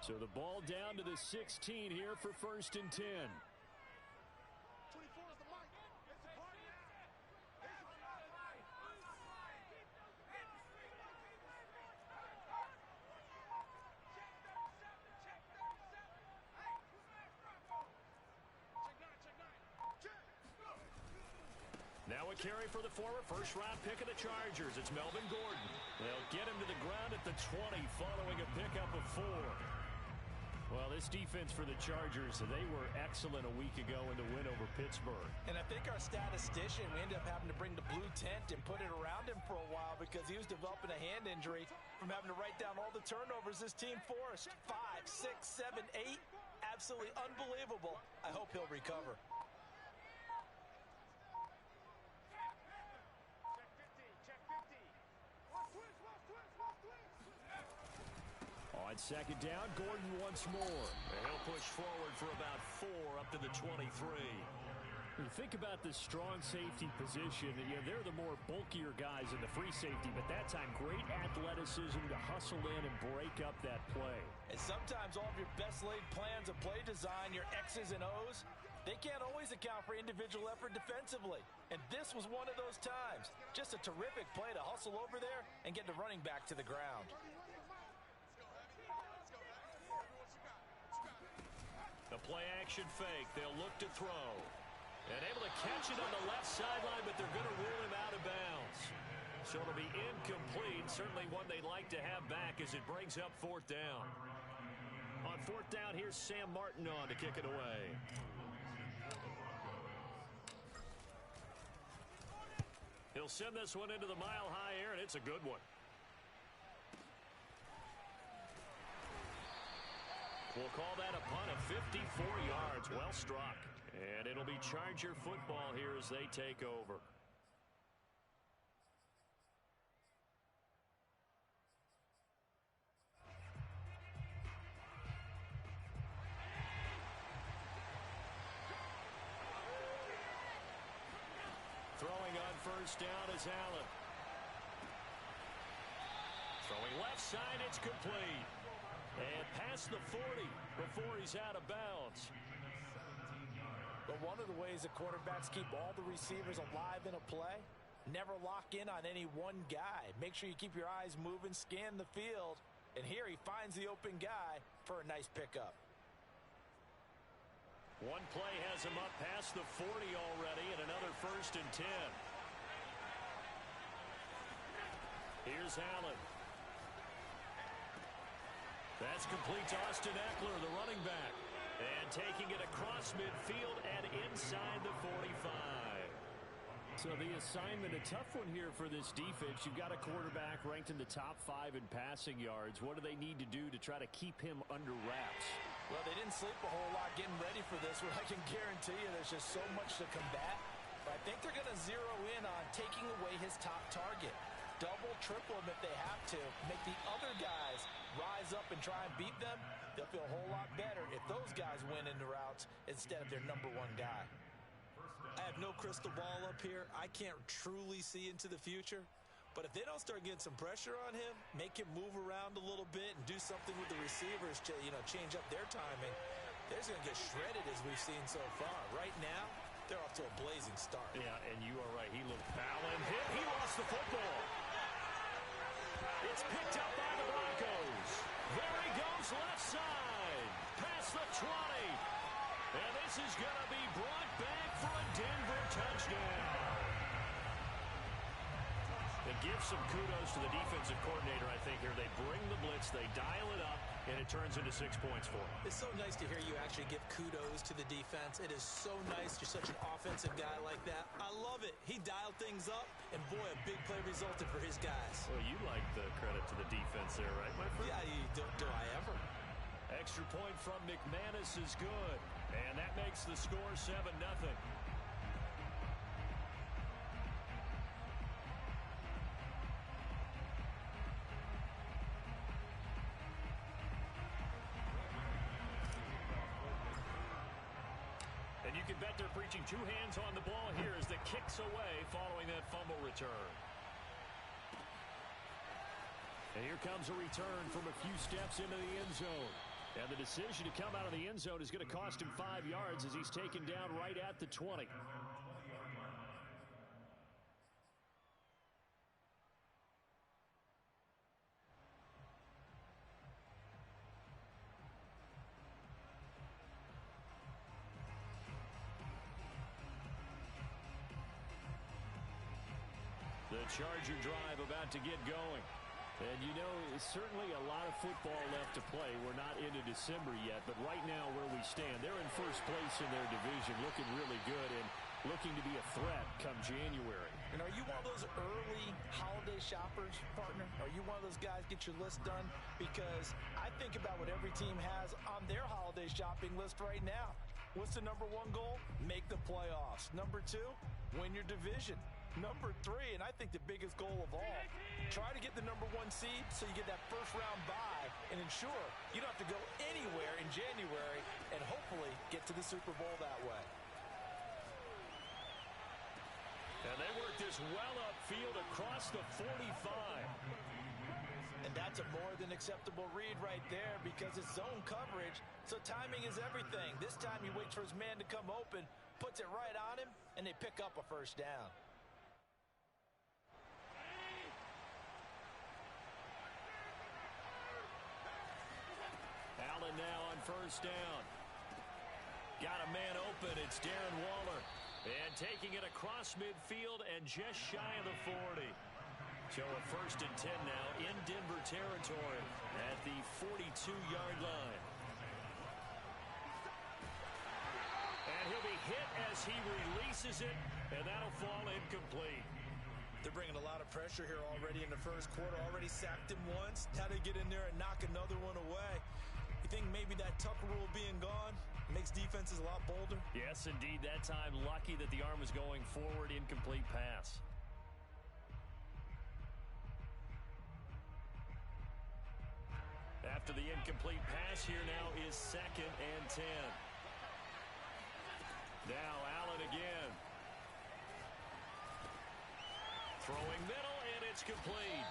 So the ball down to the 16 here for 1st and 10. 24 is the mic. It's the party. Now a carry for the former first-round pick of the Chargers. It's Melvin Gordon. They'll get him to the ground at the 20 following a pickup of 4. Well, this defense for the Chargers, they were excellent a week ago in the win over Pittsburgh. And I think our statistician, we ended up having to bring the blue tent and put it around him for a while because he was developing a hand injury from having to write down all the turnovers this team forced. 5, 6, 7, 8. Absolutely unbelievable. I hope he'll recover. On 2nd down, Gordon once more. And he'll push forward for about 4 up to the 23. When you think about the strong safety position, they're the more bulkier guys in the free safety, but that time great athleticism to hustle in and break up that play. And sometimes all of your best laid plans of play design, your X's and O's, they can't always account for individual effort defensively. And this was one of those times. Just a terrific play to hustle over there and get the running back to the ground. The play-action fake. They'll look to throw. And able to catch it on the left sideline, but they're going to rule him out of bounds. So it'll be incomplete. Certainly one they'd like to have back as it brings up 4th down. On 4th down, here's Sam Martin on to kick it away. He'll send this one into the mile-high air, and it's a good one. We'll call that a punt of 54 yards. Well struck. And it'll be Charger football here as they take over. Throwing on 1st down is Allen. Throwing left side, it's complete. And past the 40 before he's out of bounds. But one of the ways that quarterbacks keep all the receivers alive in a play, never lock in on any one guy. Make sure you keep your eyes moving, scan the field. And here he finds the open guy for a nice pickup. One play has him up past the 40 already, and another 1st and 10. Here's Allen. That's complete to Austin Eckler, the running back. And taking it across midfield and inside the 45. So the assignment, a tough one here for this defense. You've got a quarterback ranked in the top 5 in passing yards. What do they need to do to try to keep him under wraps? Well, they didn't sleep a whole lot getting ready for this one. I can guarantee you there's just so much to combat. But I think they're going to zero in on taking away his top target. Double, triple him if they have to. Make the other guys rise up and try and beat them. They'll feel a whole lot better if those guys win in the routes instead of their number 1 guy. I have no crystal ball up here. I can't truly see into the future. But if they don't start getting some pressure on him, make him move around a little bit and do something with the receivers to, change up their timing, they're just going to get shredded as we've seen so far. Right now, they're off to a blazing start. Yeah, and you are right. He looked Allen hit. He lost the football. It's picked up by the Broncos. There he goes left side. Past the 20. And this is going to be brought back for a Denver touchdown. They give some kudos to the defensive coordinator, I think, here. They bring the blitz, they dial it up, and it turns into 6 points for them. It's so nice to hear you actually give kudos to the defense. It is so nice. You're such an offensive guy like that. I love it. He dialed things up, and boy, a big play resulted for his guys. Well, you like the credit to the defense there, right, my friend? Yeah, do I ever? Extra point from McManus is good, and that makes the score 7-0. And you can bet they're preaching 2 hands on the ball here as the kicks away following that fumble return. And here comes a return from a few steps into the end zone. And the decision to come out of the end zone is going to cost him 5 yards as he's taken down right at the 20. The Charger drive about to get going. And, you know, certainly a lot of football left to play. We're not into December yet, but right now where we stand, they're in first place in their division, looking really good and looking to be a threat come January. And are you one of those early holiday shoppers, partner? Are you one of those guys get your list done? Because I think about what every team has on their holiday shopping list right now. What's the number one goal? Make the playoffs. Number 2, win your division. Number 3, and I think the biggest goal of all, try to get the number 1 seed so you get that first round bye and ensure you don't have to go anywhere in January and hopefully get to the Super Bowl that way. And they work this well upfield across the 45. And that's a more than acceptable read right there because it's zone coverage, so timing is everything. This time he waits for his man to come open, puts it right on him, and they pick up a first down. Allen now on first down. Got a man open. It's Darren Waller. And taking it across midfield and just shy of the 40. So a 1st and 10 now in Denver territory at the 42-yard line. And he'll be hit as he releases it, and that'll fall incomplete. They're bringing a lot of pressure here already in the first quarter. Already sacked him once. Now they get in there and knock another one away. You think maybe that Tucker rule being gone makes defenses a lot bolder? Yes, indeed. That time, lucky that the arm was going forward. Incomplete pass. After the incomplete pass, here now is 2nd and 10. Now Allen again. Throwing middle, and it's complete.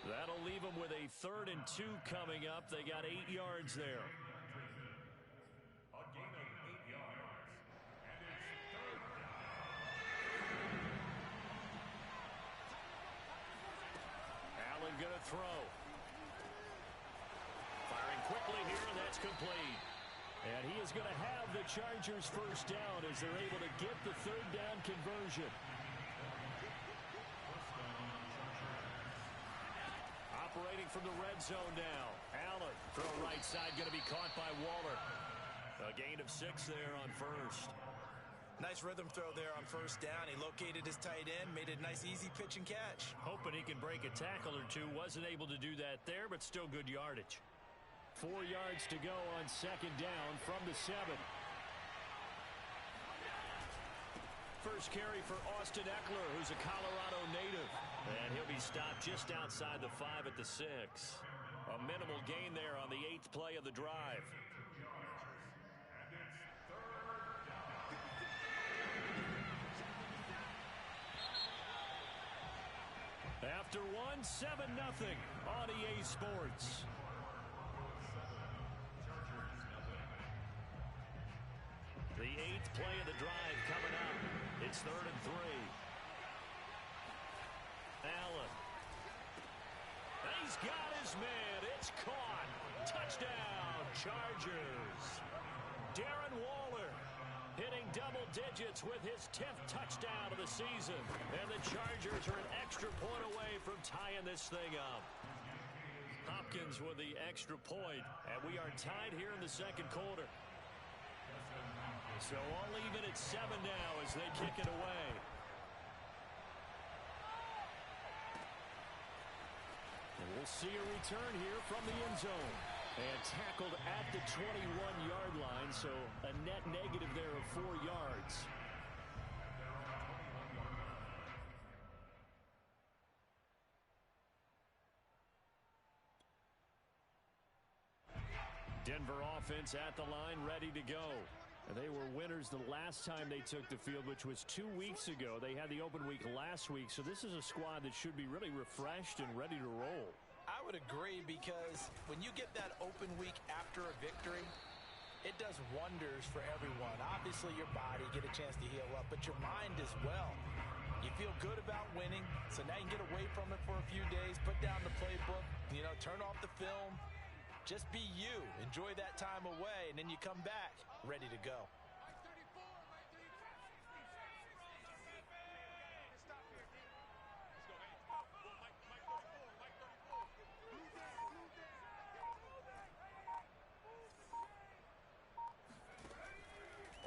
That'll leave them with a 3rd and 2 coming up. They got 8 yards there. Allen gonna throw. Firing quickly here, and that's complete. And he is going to have the Chargers first down as they're able to get the 3rd down conversion. Operating from the red zone now. Allen, throw right side, going to be caught by Waller. A gain of 6 there on first. Nice rhythm throw there on first down. He located his tight end, made a nice easy pitch and catch. Hoping he can break a tackle or two. Wasn't able to do that there, but still good yardage. 4 yards to go on 2nd down from the 7. First carry for Austin Eckler, who's a Colorado native. And he'll be stopped just outside the 5 at the 6. A minimal gain there on the 8th play of the drive. After 7-0 on EA Sports. The 8th play of the drive coming up. It's 3rd and 3. Allen. He's got his man. It's caught. Touchdown, Chargers. Darren Waller hitting double digits with his 10th touchdown of the season. And the Chargers are an extra point away from tying this thing up. Hopkins with the extra point, and we are tied here in the 2nd quarter. So all even at 7 now as they kick it away. And we'll see a return here from the end zone. And tackled at the 21-yard line, so a net negative there of 4 yards. Denver offense at the line, ready to go. And they were winners the last time they took the field, which was 2 weeks ago. They had the open week last week, so this is a squad that should be really refreshed and ready to roll. I would agree, because when you get that open week after after a victory, it does wonders for everyone. Obviously, your body, get a chance to heal up, but your mind as well. You feel good about winning, so now you can get away from it for a few days, put down the playbook, turn off the film. Just be you. Enjoy that time away, and then you come back ready to go.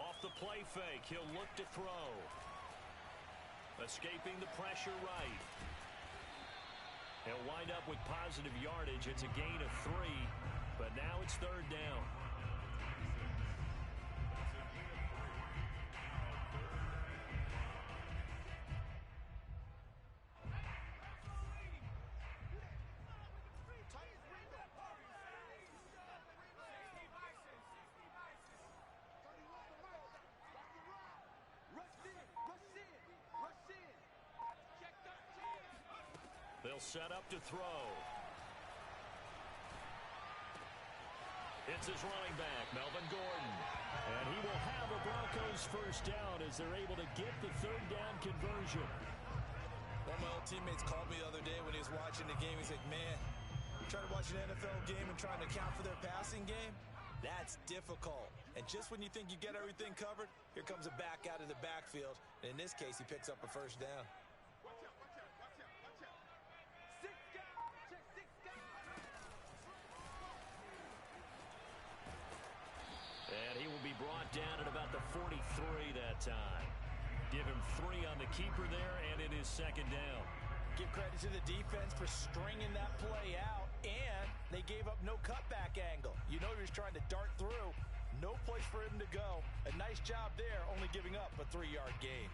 Off the play fake, he'll look to throw. Escaping the pressure right. He'll wind up with positive yardage. It's a gain of 3, but now it's third down. They'll set up to throw. It's his running back, Melvin Gordon. And he will have a Broncos first down as they're able to get the third down conversion. One of my old teammates called me the other day when he was watching the game. He's like, man, trying to watch an NFL game and trying to account for their passing game? That's difficult. And just when you think you get everything covered, here comes a back out of the backfield. And in this case, he picks up a first down. And he will be brought down at about the 43 that time. Give him 3 on the keeper there, and it is second down. Give credit to the defense for stringing that play out, and they gave up no cutback angle. You know he was trying to dart through. No place for him to go. A nice job there, only giving up a 3-yard gain.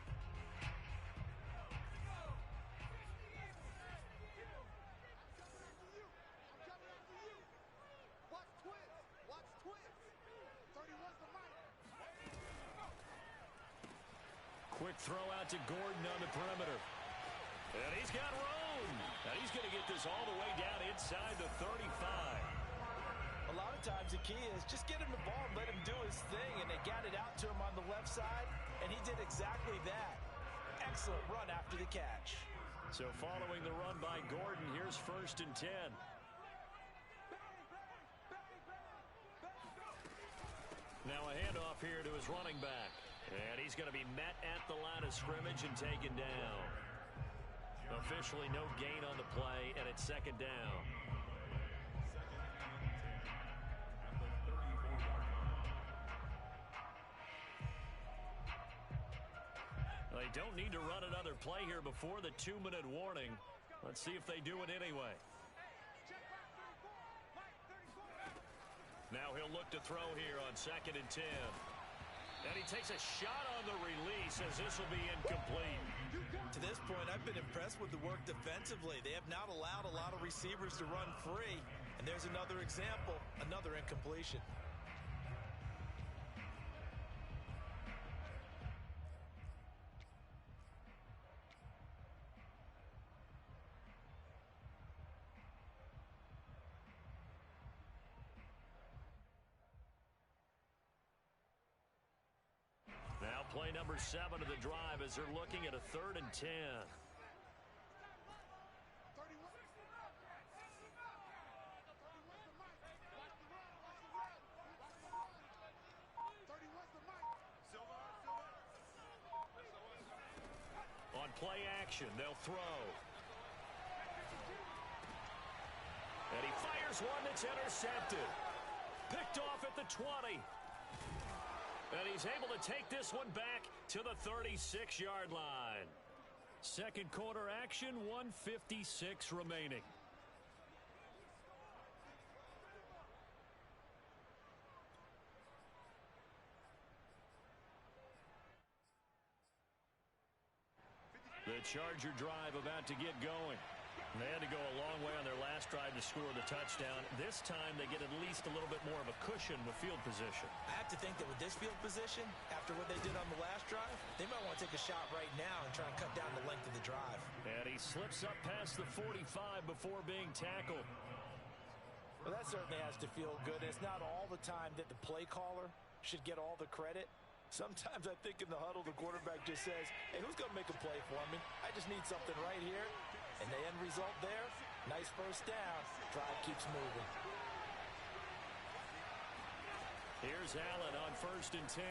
Quick throw out to Gordon on the perimeter. And he's got room. And he's going to get this all the way down inside the 35. A lot of times the key is just get him the ball and let him do his thing. And they got it out to him on the left side. And he did exactly that. Excellent run after the catch. So following the run by Gordon, here's 1st and 10. Now a handoff here to his running back. And he's going to be met at the line of scrimmage and taken down. Officially no gain on the play, and it's second down. They don't need to run another play here before the 2-minute warning. Let's see if they do it anyway. Now he'll look to throw here on 2nd and 10. And he takes a shot on the release as this will be incomplete. To this point, I've been impressed with the work defensively. They have not allowed a lot of receivers to run free. And there's another example, another incompletion. Play number 7 of the drive as they're looking at a 3rd and 10. On play action, they'll throw. And he fires one that's intercepted. Picked off at the 20. And he's able to take this one back to the 36-yard line. Second quarter action, 1:56 remaining. The Charger drive about to get going. They had to go a long way on their last drive to score the touchdown. This time they get at least a little bit more of a cushion with field position. I have to think that with this field position, after what they did on the last drive, they might want to take a shot right now and try and cut down the length of the drive. And he slips up past the 45 before being tackled. Well, that certainly has to feel good. It's not all the time that the play caller should get all the credit. Sometimes I think in the huddle, the quarterback just says, hey, who's going to make a play for me? I just need something right here. And the end result there, nice first down. Drive keeps moving. Here's Allen on 1st and 10.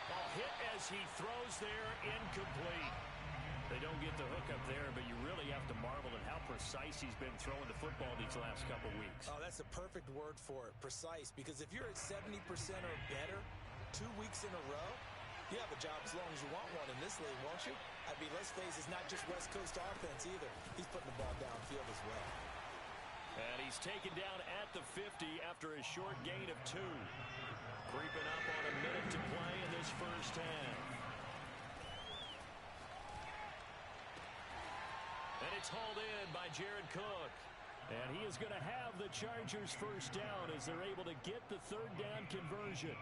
Ball hit as he throws there, incomplete. They don't get the hook up there, but you really have to marvel at how precise he's been throwing the football these last couple weeks. Oh, that's a perfect word for it, precise, because if you're at 70% or better 2 weeks in a row, you have a job as long as you want one in this league, won't you? I mean, let's face it, it's not just West Coast offense either. He's putting the ball downfield as well. And he's taken down at the 50 after a short gain of 2. Creeping up on a minute to play in this first half. And it's hauled in by Jared Cook. And he is going to have the Chargers first down as they're able to get the 3rd down conversion.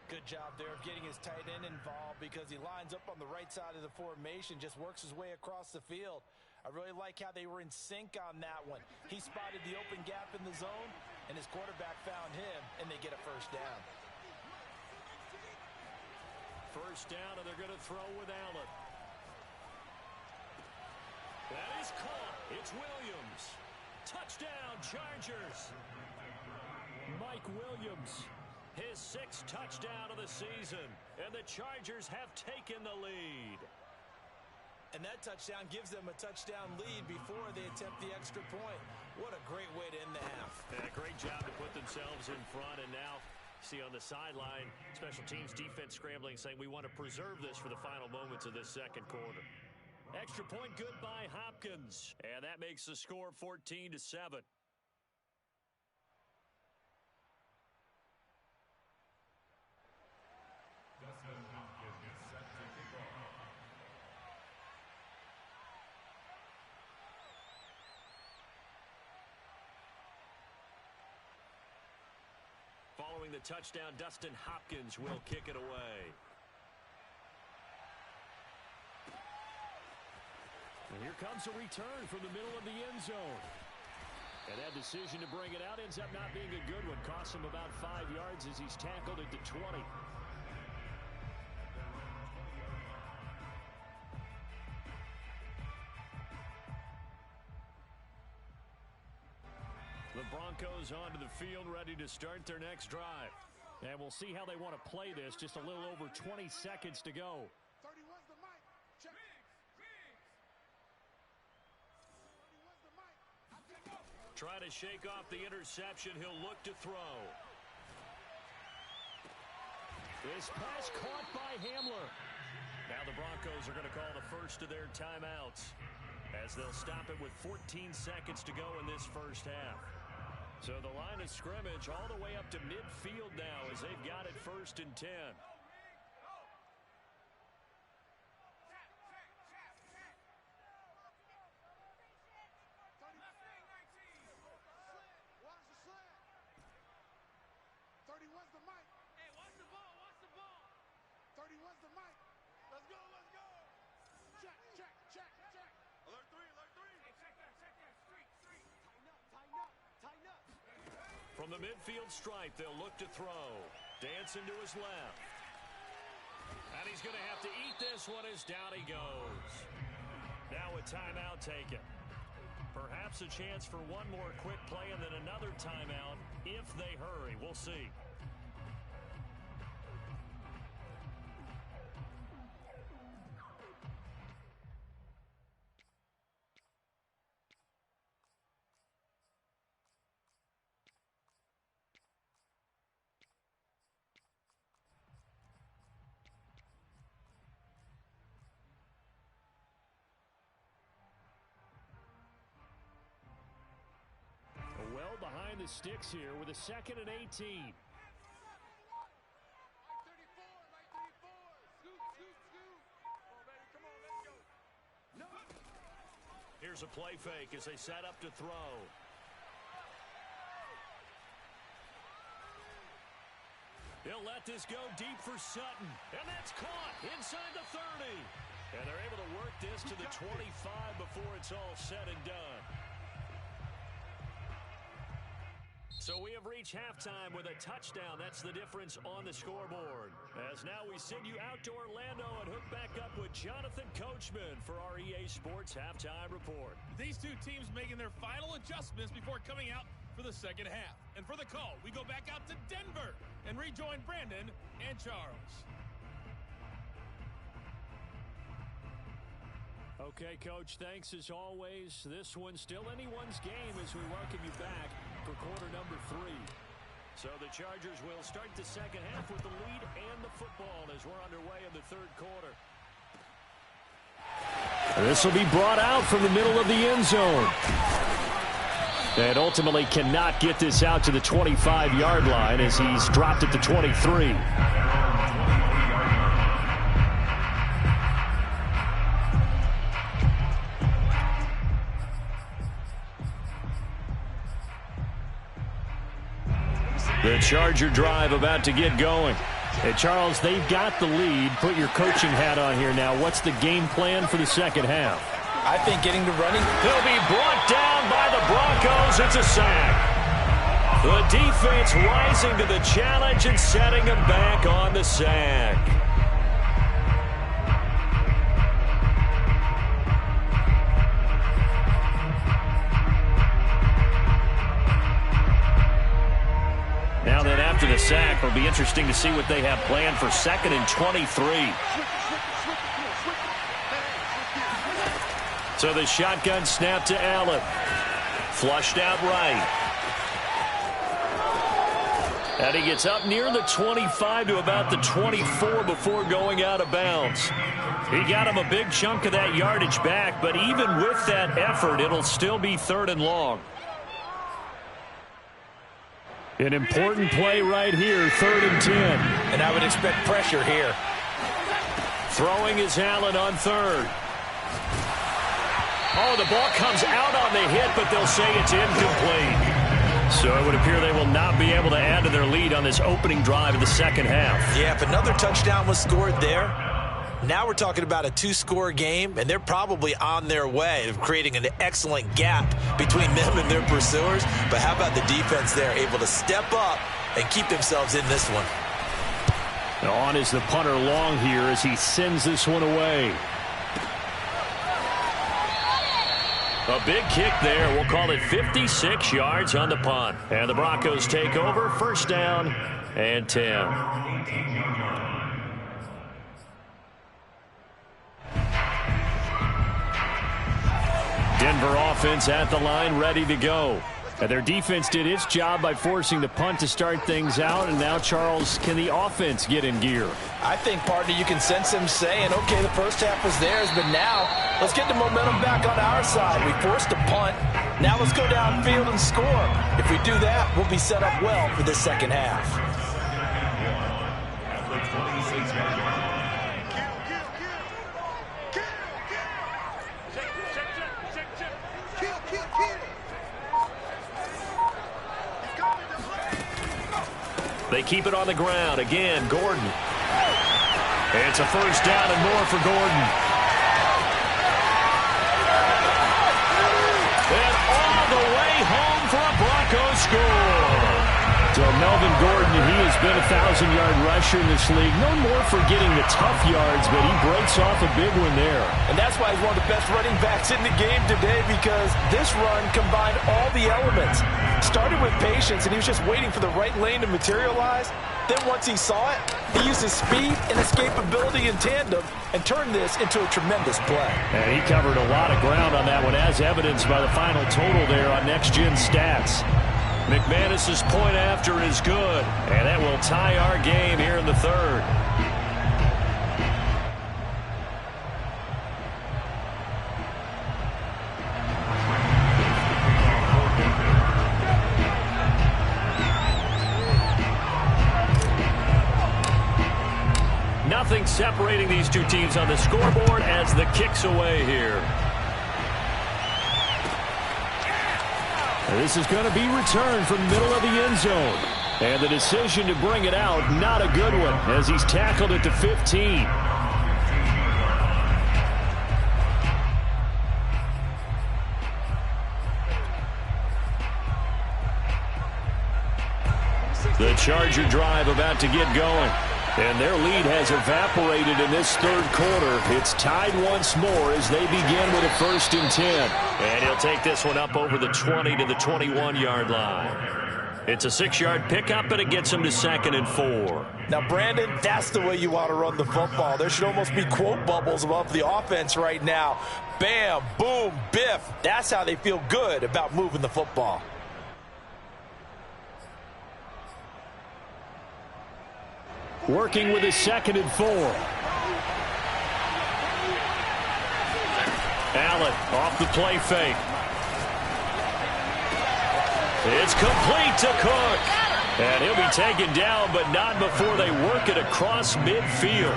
Good job there of getting his tight end involved because he lines up on the right side of the formation, just works his way across the field. I really like how they were in sync on that one. He spotted the open gap in the zone, and his quarterback found him, and they get a first down. First down, and they're going to throw with Allen. That is caught. It's Williams. Touchdown, Chargers. Mike Williams, his 6th touchdown of the season, and the Chargers have taken the lead. And that touchdown gives them a touchdown lead before they attempt the extra point. What a great way to end the half. Yeah, great job to put themselves in front, and now see on the sideline, special teams defense scrambling, saying we want to preserve this for the final moments of this second quarter. Extra point good by Hopkins, and that makes the score 14-7. Following the touchdown, Dustin Hopkins will kick it away. And here comes a return from the middle of the end zone. And that decision to bring it out ends up not being a good one. Costs him about 5 yards as he's tackled at the 20. The Broncos onto the field, ready to start their next drive. And we'll see how they want to play this. Just a little over 20 seconds to go. 31's the mic. Check. 31's the mic. Try to shake off the interception. He'll look to throw. This pass caught by Hamler. Now the Broncos are going to call the first of their timeouts as they'll stop it with 14 seconds to go in this first half. So the line of scrimmage all the way up to midfield now as they've got it 1st and 10. From the midfield stripe, they'll look to throw. Dancing to his left. And he's going to have to eat this one as down he goes. Now a timeout taken. Perhaps a chance for one more quick play and then another timeout if they hurry. We'll see. Well behind the sticks here with a 2nd and 18. Here's a play fake as they set up to throw. They'll let this go deep for Sutton. And that's caught inside the 30. And they're able to work this to the 25 before it's all said and done. So we have reached halftime with a touchdown. That's the difference on the scoreboard. As now we send you out to Orlando and hook back up with Jonathan Coachman for our EA Sports Halftime Report. These two teams making their final adjustments before coming out for the second half. And for the call, we go back out to Denver and rejoin Brandon and Charles. Okay, Coach, thanks as always. This one's still anyone's game as we welcome you back for quarter number 3. So the Chargers will start the second half with the lead and the football as we're underway in the third quarter. This will be brought out from the middle of the end zone. And ultimately cannot get this out to the 25-yard line as he's dropped at the 23. The Charger drive about to get going. Hey, Charles, they've got the lead. Put your coaching hat on here now. What's the game plan for the second half? I think getting to running. He'll be brought down by the Broncos. It's a sack. The defense rising to the challenge and setting him back on the sack. Now then, after the sack, it'll be interesting to see what they have planned for 2nd and 23. So the shotgun snap to Allen. Flushed out right. And he gets up near the 25 to about the 24 before going out of bounds. He got him a big chunk of that yardage back, but even with that effort, it'll still be 3rd and long. An important play right here, 3rd and 10. And I would expect pressure here. Throwing is Allen on 3rd. Oh, the ball comes out on the hit, but they'll say it's incomplete. So it would appear they will not be able to add to their lead on this opening drive of the second half. Yeah, if another touchdown was scored there, now we're talking about a 2-score game, and they're probably on their way of creating an excellent gap between them and their pursuers. But how about the defense there, able to step up and keep themselves in this one? On is the punter long here as he sends this one away. A big kick there. We'll call it 56 yards on the punt. And the Broncos take over, 1st down and 10. Denver offense at the line, ready to go. And their defense did its job by forcing the punt to start things out. And now, Charles, can the offense get in gear? I think, partner, you can sense them saying, okay, the first half was theirs, but now let's get the momentum back on our side. We forced a punt. Now let's go downfield and score. If we do that, we'll be set up well for the second half. They keep it on the ground. Again, Gordon. It's a 1st down and more for Gordon. And all the way home for a Broncos score. So Melvin Gordon, he has been a 1,000-yard rusher in this league. Known more for getting the tough yards, but he breaks off a big one there. And that's why he's one of the best running backs in the game today, because this run combined all the elements. Started with patience, and he was just waiting for the right lane to materialize. Then once he saw it, he used his speed and escapability in tandem and turned this into a tremendous play. And he covered a lot of ground on that one, as evidenced by the final total there on Next Gen Stats. McManus's point after is good, and that will tie our game here in the 3rd. Nothing separating these two teams on the scoreboard as the kick's away here. This is going to be returned from the middle of the end zone. And the decision to bring it out, not a good one, as he's tackled at the 15. The Charger drive about to get going. And their lead has evaporated in this third quarter. It's tied once more as they begin with a 1st and 10. And he'll take this one up over the 20 to the 21-yard line. It's a 6-yard pickup, and it gets him to 2nd and 4. Now, Brandon, that's the way you want to run the football. There should almost be quote bubbles above the offense right now. Bam, boom, biff. That's how they feel good about moving the football. Working with a 2nd and 4. Allen off the play fake. It's complete to Cook. And he'll be taken down, but not before they work it across midfield.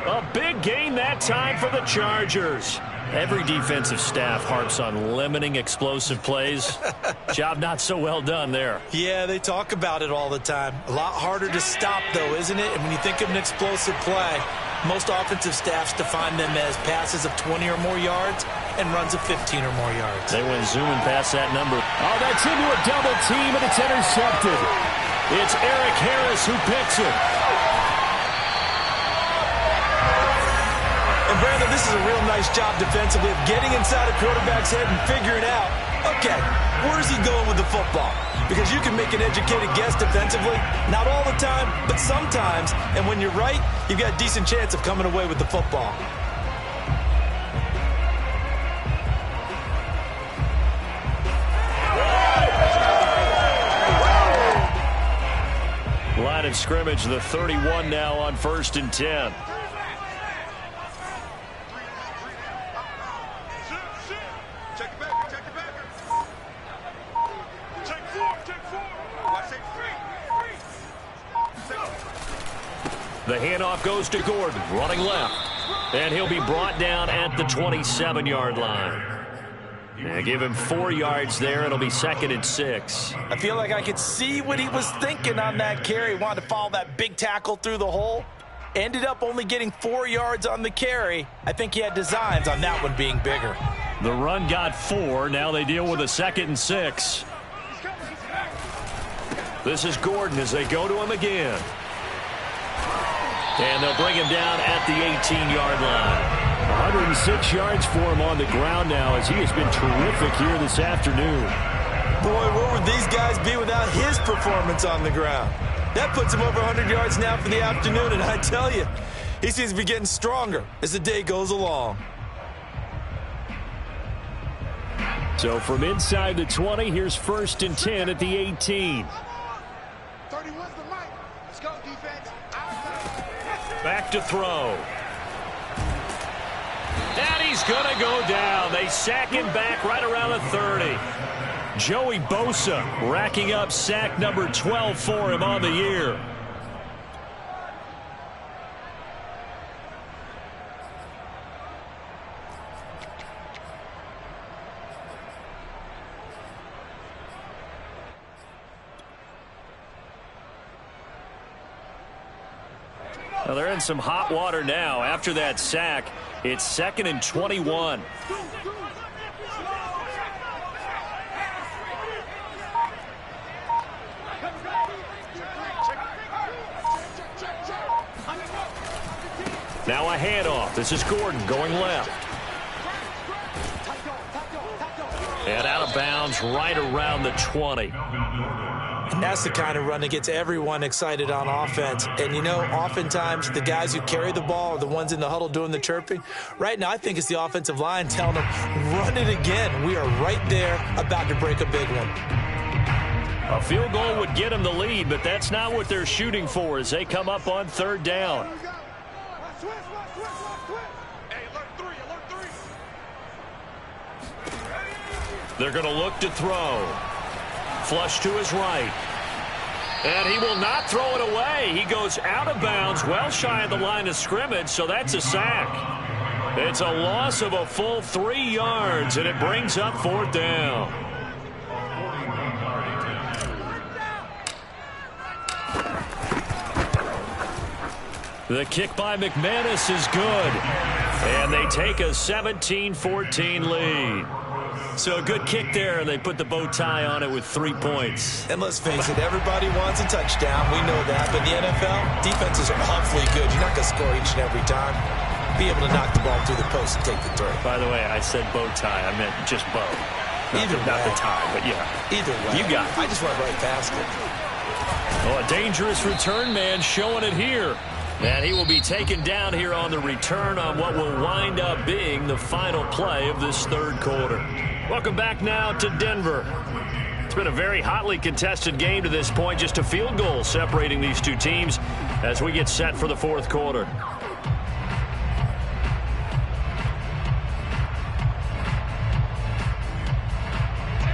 A big gain that time for the Chargers. Every defensive staff harps on limiting explosive plays. Job not so well done there. Yeah, they talk about it all the time. A lot harder to stop, though, isn't it? And when you think of an explosive play, most offensive staffs define them as passes of 20 or more yards and runs of 15 or more yards. They went zooming past that number. Oh, that's into a double team, and it's intercepted. It's Eric Harris who picks it. And Brandon, this is a real nice job defensively of getting inside a quarterback's head and figuring out, okay, where's he going with the football? Because you can make an educated guess defensively, not all the time, but sometimes. And when you're right, you've got a decent chance of coming away with the football. Line of scrimmage, the 31 now on 1st and 10. The handoff goes to Gordon, running left. And he'll be brought down at the 27-yard line. And give him 4 yards there. It'll be 2nd and 6. I feel like I could see what he was thinking on that carry. Wanted to follow that big tackle through the hole. Ended up only getting 4 yards on the carry. I think he had designs on that one being bigger. The run got 4. Now they deal with a 2nd and 6. This is Gordon as they go to him again. And they'll bring him down at the 18-yard line. 106 yards for him on the ground now as he has been terrific here this afternoon. Boy, where would these guys be without his performance on the ground? That puts him over 100 yards now for the afternoon, and I tell you, he seems to be getting stronger as the day goes along. So from inside the 20, here's 1st and 10 at the 18. 31's the mic. Let's go, defense. Back to throw. And he's going to go down. They sack him back right around the 30. Joey Bosa racking up sack number 12 for him on the year. Well, they're in some hot water now. After that sack, it's 2nd and 21. Now a handoff. This is Gordon going left. And out of bounds right around the 20. That's the kind of run that gets everyone excited on offense. And, you know, oftentimes the guys who carry the ball are the ones in the huddle doing the chirping. Right now, I think it's the offensive line telling them, run it again. We are right there about to break a big one. A field goal would get them the lead, but that's not what they're shooting for as they come up on 3rd down. They're going to look to throw. Flush to his right. And he will not throw it away. He goes out of bounds, well shy of the line of scrimmage, so that's a sack. It's a loss of a full 3 yards, and it brings up 4th down. The kick by McManus is good. And they take a 17-14 lead. So a good kick there, and they put the bow tie on it with 3 points. And let's face it, everybody wants a touchdown. We know that. But in the NFL, defenses are awfully good. You're not going to score each and every time. Be able to knock the ball through the post and take the throw. By the way, I said bow tie. I meant just bow. Not the tie, but yeah. Either way. You got it. I just went right past it. Oh, a dangerous return man showing it here. And he will be taken down here on the return on what will wind up being the final play of this third quarter. Welcome back now to Denver. It's been a very hotly contested game to this point. Just a field goal separating these two teams as we get set for the fourth quarter.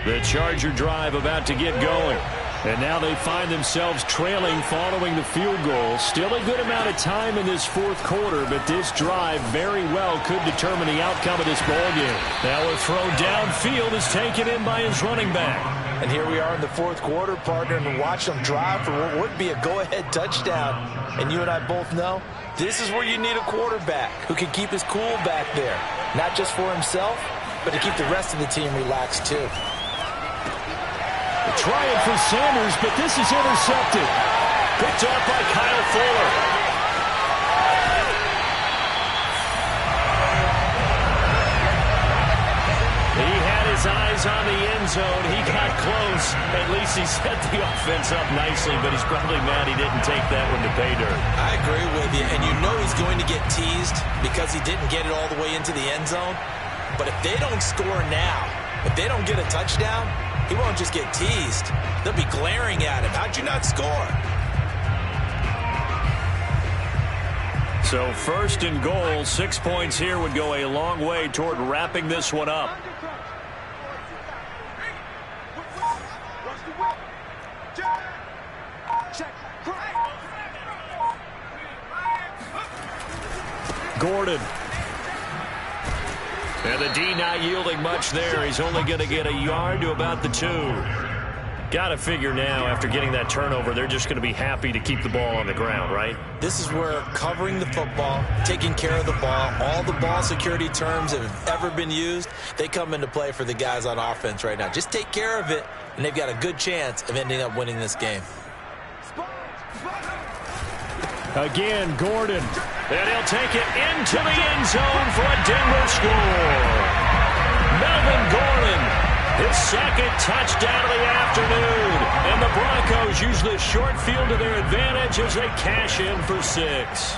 The Charger drive about to get going. And now they find themselves trailing following the field goal. Still a good amount of time in this fourth quarter, but this drive very well could determine the outcome of this ballgame. Now a throw downfield is taken in by his running back. And here we are in the fourth quarter, partner, and watch them drive for what would be a go-ahead touchdown. And you and I both know this is where you need a quarterback who can keep his cool back there. Not just for himself, but to keep the rest of the team relaxed too. Trying for Sanders, but this is intercepted. Picked up by Kyle Fuller. He had his eyes on the end zone. He got close. At least he set the offense up nicely, but he's probably mad he didn't take that one to pay dirt. I agree with you, and you know he's going to get teased because he didn't get it all the way into the end zone. But if they don't score now, if they don't get a touchdown, he won't just get teased. They'll be glaring at him. How'd you not score? So first and goal, 6 points here would go a long way toward wrapping this one up. Gordon. And the D not yielding much there. He's only going to get a yard to about the 2. Got to figure now, after getting that turnover, they're just going to be happy to keep the ball on the ground, right? This is where covering the football, taking care of the ball, all the ball security terms that have ever been used, they come into play for the guys on offense right now. Just take care of it, and they've got a good chance of ending up winning this game. Again, Gordon. And he'll take it into the end zone for a Denver score. Melvin Gordon, his second touchdown of the afternoon. And the Broncos use the short field to their advantage as they cash in for 6.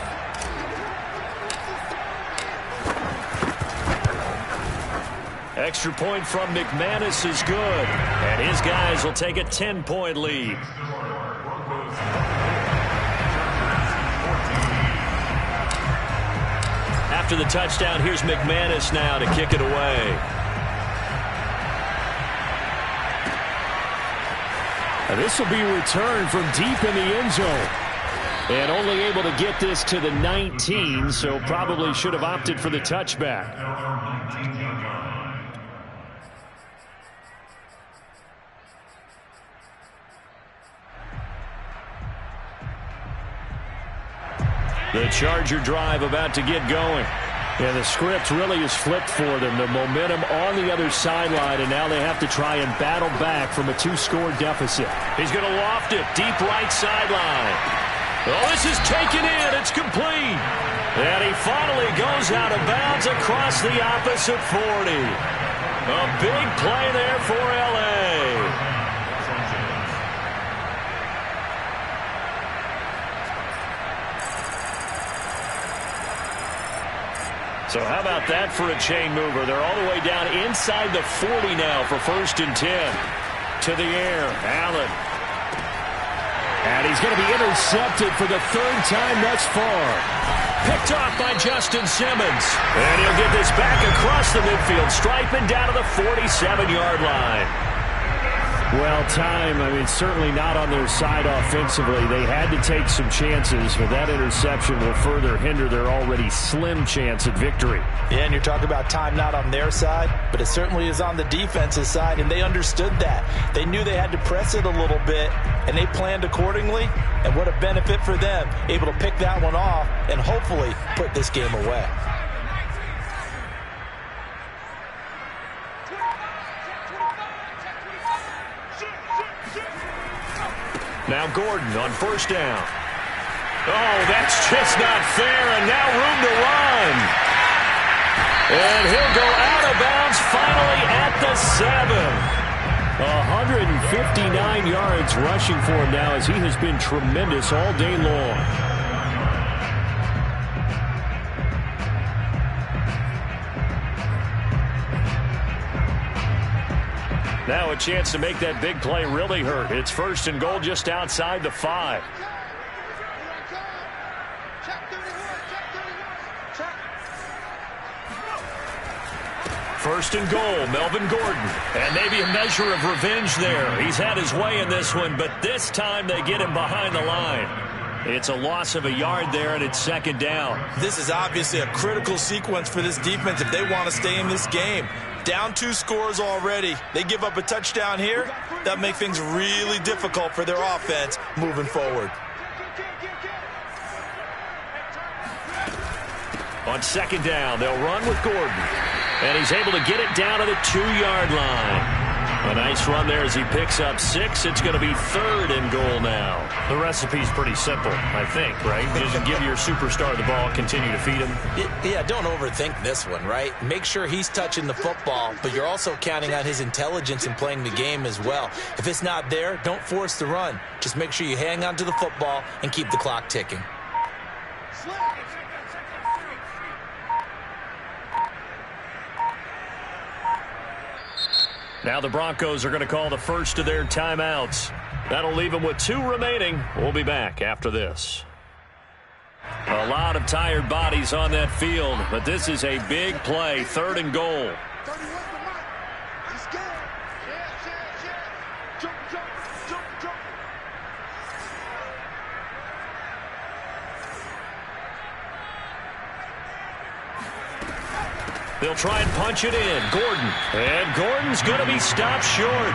Extra point from McManus is good. And his guys will take a 10-point lead. After the touchdown, here's McManus now to kick it away. And this will be returned from deep in the end zone. And only able to get this to the 19, so probably should have opted for the touchback. The Charger drive about to get going. And the script really is flipped for them. The momentum on the other sideline, and now they have to try and battle back from a 2-score deficit. He's going to loft it deep right sideline. Oh, this is taken in. It's complete. And he finally goes out of bounds across the opposite 40. A big play there for L.A. So how about that for a chain mover? They're all the way down inside the 40 now for 1st and 10. To the air, Allen. And he's going to be intercepted for the 3rd time thus far. Picked off by Justin Simmons. And he'll get this back across the midfield, striping down to the 47-yard line. Well, certainly not on their side offensively. They had to take some chances, but that interception will further hinder their already slim chance at victory. Yeah, and you're talking about time not on their side, but it certainly is on the defensive side, and they understood that. They knew they had to press it a little bit, and they planned accordingly, and what a benefit for them, able to pick that one off and hopefully put this game away. Now Gordon on first down. Oh, that's just not fair, and now room to run. And he'll go out of bounds finally at the 7. 159 yards rushing for him now as he has been tremendous all day long. Now a chance to make that big play really hurt. It's first and goal just outside the 5. First and goal, Melvin Gordon. And maybe a measure of revenge there. He's had his way in this one, but this time they get him behind the line. It's a loss of a yard there, and it's second down. This is obviously a critical sequence for this defense if they want to stay in this game. Down 2 scores already. They give up a touchdown here. That makes things really difficult for their offense moving forward. On second down, they'll run with Gordon. And he's able to get it down to the 2-yard line. A nice run there as he picks up 6. It's going to be third and goal now. The recipe's pretty simple, I think, right? Just give your superstar the ball, continue to feed him. Yeah, don't overthink this one, right? Make sure he's touching the football, but you're also counting on his intelligence in playing the game as well. If it's not there, don't force the run. Just make sure you hang on to the football and keep the clock ticking. Now the Broncos are going to call the first of their timeouts. That'll leave them with 2 remaining. We'll be back after this. A lot of tired bodies on that field, but this is a big play, third and goal. They'll try and punch it in. Gordon. And Gordon's going to be stopped short.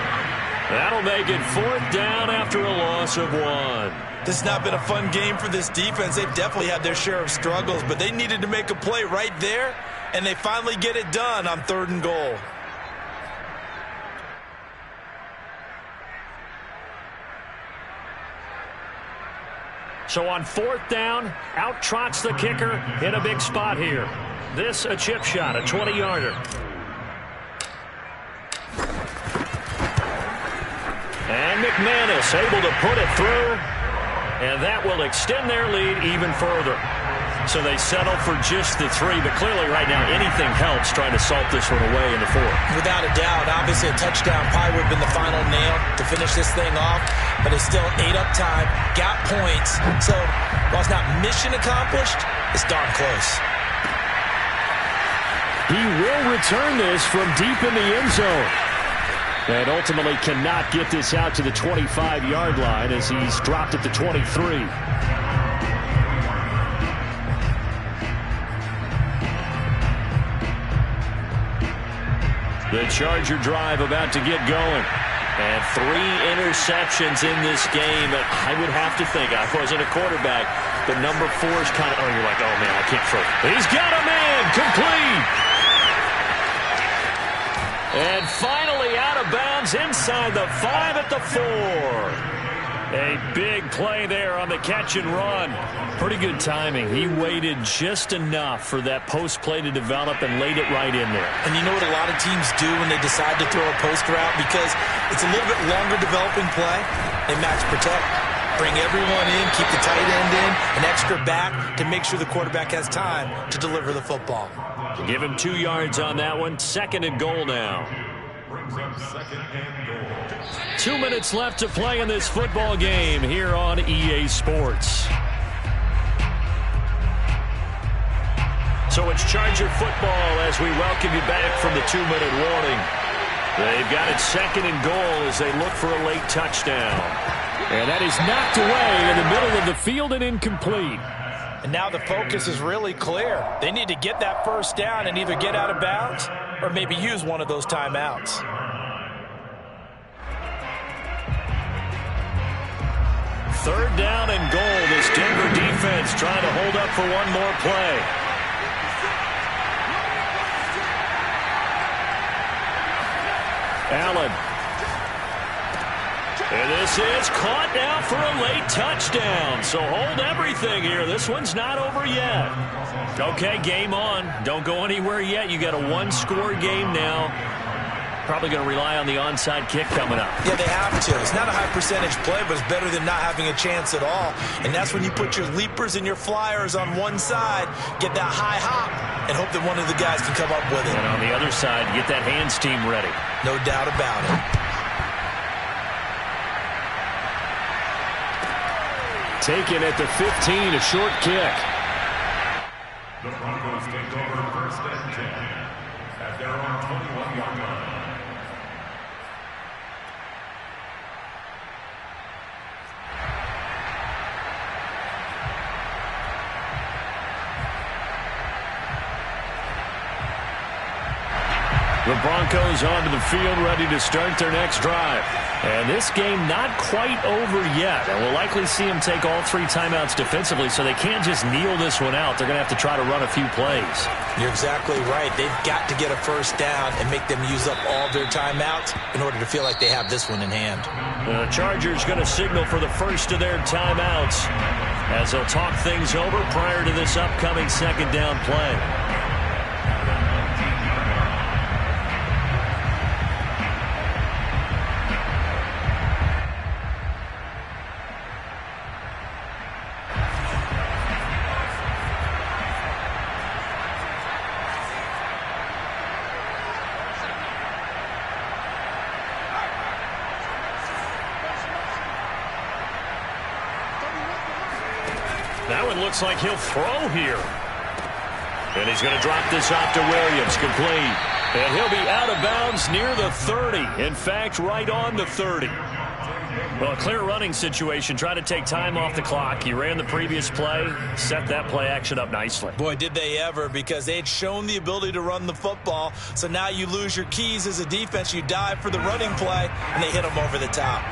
That'll make it 4th down after a loss of 1. This has not been a fun game for this defense. They've definitely had their share of struggles, but they needed to make a play right there, and they finally get it done on 3rd and goal. So on 4th down, out trots the kicker in a big spot here. This a chip shot, a 20-yarder. And McManus able to put it through, and that will extend their lead even further. So they settle for just the 3, but clearly right now anything helps trying to salt this one away in the 4th. Without a doubt, obviously a touchdown probably would have been the final nail to finish this thing off, but it's still 8 up time, got points. So while it's not mission accomplished, it's darn close. He will return this from deep in the end zone. And ultimately cannot get this out to the 25-yard line as he's dropped at the 23. The Charger drive about to get going. And 3 interceptions in this game. I would have to think, I wasn't a quarterback, but number 4 is kind of, you're like, oh, man, I can't throw. He's got a man, complete. And finally out of bounds inside the 5 at the 4. A big play there on the catch and run. Pretty good timing. He waited just enough for that post play to develop and laid it right in there. And you know what a lot of teams do when they decide to throw a post route? Because it's a little bit longer developing play. They max protect. Bring everyone in, keep the tight end in, an extra back to make sure the quarterback has time to deliver the football. Give him 2 yards on that one. 2nd and goal now. 2 minutes left to play in this football game here on EA Sports. So it's Charger football as we welcome you back from the 2-minute warning. They've got it 2nd and goal as they look for a late touchdown. And that is knocked away in the middle of the field and incomplete. And now the focus is really clear. They need to get that first down and either get out of bounds or maybe use one of those timeouts. Third down and goal. This Denver defense trying to hold up for one more play. Allen. And this is caught now for a late touchdown. So hold everything here. This one's not over yet. Okay, game on. Don't go anywhere yet. You got a one-score game now. Probably going to rely on the onside kick coming up. Yeah, they have to. It's not a high percentage play, but it's better than not having a chance at all. And that's when you put your leapers and your flyers on one side, get that high hop, and hope that one of the guys can come up with it. And on the other side, get that hands team ready. No doubt about it. Taken at the 15, a short kick. The Broncos take over first and 10 at their own 21-yard line. The Broncos onto the field, ready to start their next drive. And this game not quite over yet. And we'll likely see them take all three timeouts defensively, so they can't just kneel this one out. They're going to have to try to run a few plays. You're exactly right. They've got to get a first down and make them use up all their timeouts in order to feel like they have this one in hand. The Chargers going to signal for the first of their timeouts as they'll talk things over prior to this upcoming second down play. That one looks like he'll throw here. And he's going to drop this off to Williams, complete. And he'll be out of bounds near the 30. In fact, right on the 30. Well, a clear running situation. Try to take time off the clock. He ran the previous play, set that play action up nicely. Boy, did they ever, because they'd shown the ability to run the football. So now you lose your keys as a defense. You dive for the running play, and they hit them over the top.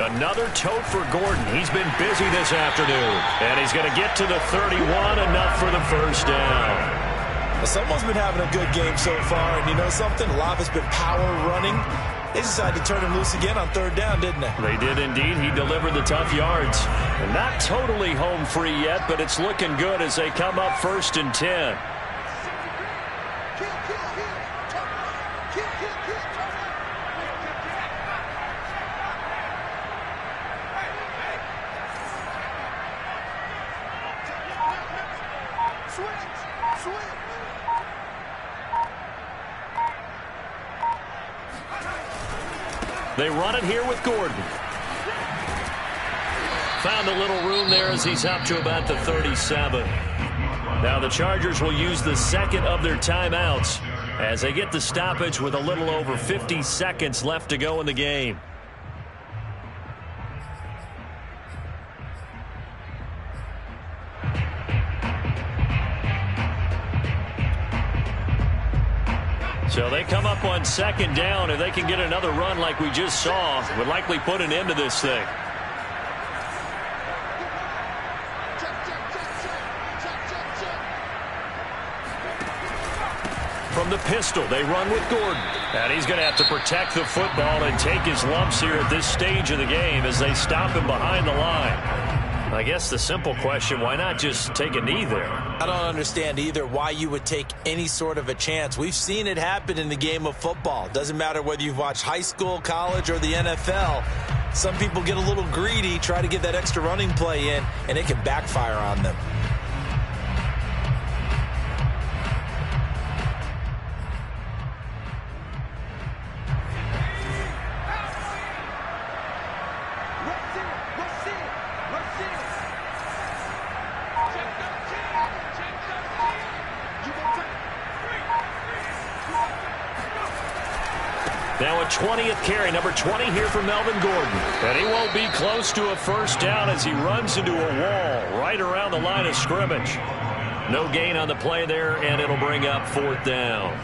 Another tote for Gordon. He's been busy this afternoon. And he's going to get to the 31, enough for the first down. Well, someone's been having a good game so far, and you know something? A lot of it's been power running. They decided to turn him loose again on third down, didn't they? They did indeed. He delivered the tough yards. And not totally home free yet, but it's looking good as they come up first and 10. They run it here with Gordon. Found a little room there as he's up to about the 37. Now the Chargers will use the second of their timeouts as they get the stoppage with a little over 50 seconds left to go in the game. So they come up on second down. If they can get another run like we just saw, would likely put an end to this thing. From the pistol, they run with Gordon. And he's going to have to protect the football and take his lumps here at this stage of the game as they stop him behind the line. I guess the simple question, why not just take a knee there? I don't understand either why you would take any sort of a chance. We've seen it happen in the game of football. Doesn't matter whether you've watched high school, college, or the NFL. Some people get a little greedy, try to get that extra running play in, and it can backfire on them. Now a 20th carry, number 20 here for Melvin Gordon. And he won't be close to a first down as he runs into a wall right around the line of scrimmage. No gain on the play there, and it'll bring up fourth down.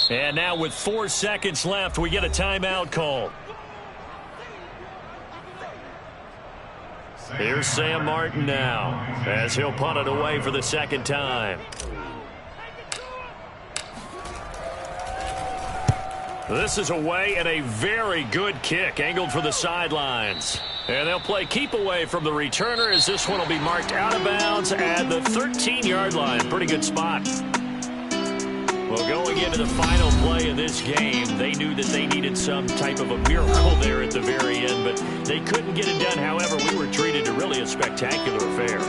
And now with 4 seconds left, we get a timeout call. Here's Sam Martin now as he'll punt it away for the second time. This is away and a very good kick angled for the sidelines. And they'll play keep away from the returner as this one will be marked out of bounds at the 13-yard line. Pretty good spot. Well, going into the final play of this game, they knew that they needed some type of a miracle there at the very end, but they couldn't get it done. However, we were treated to really a spectacular affair.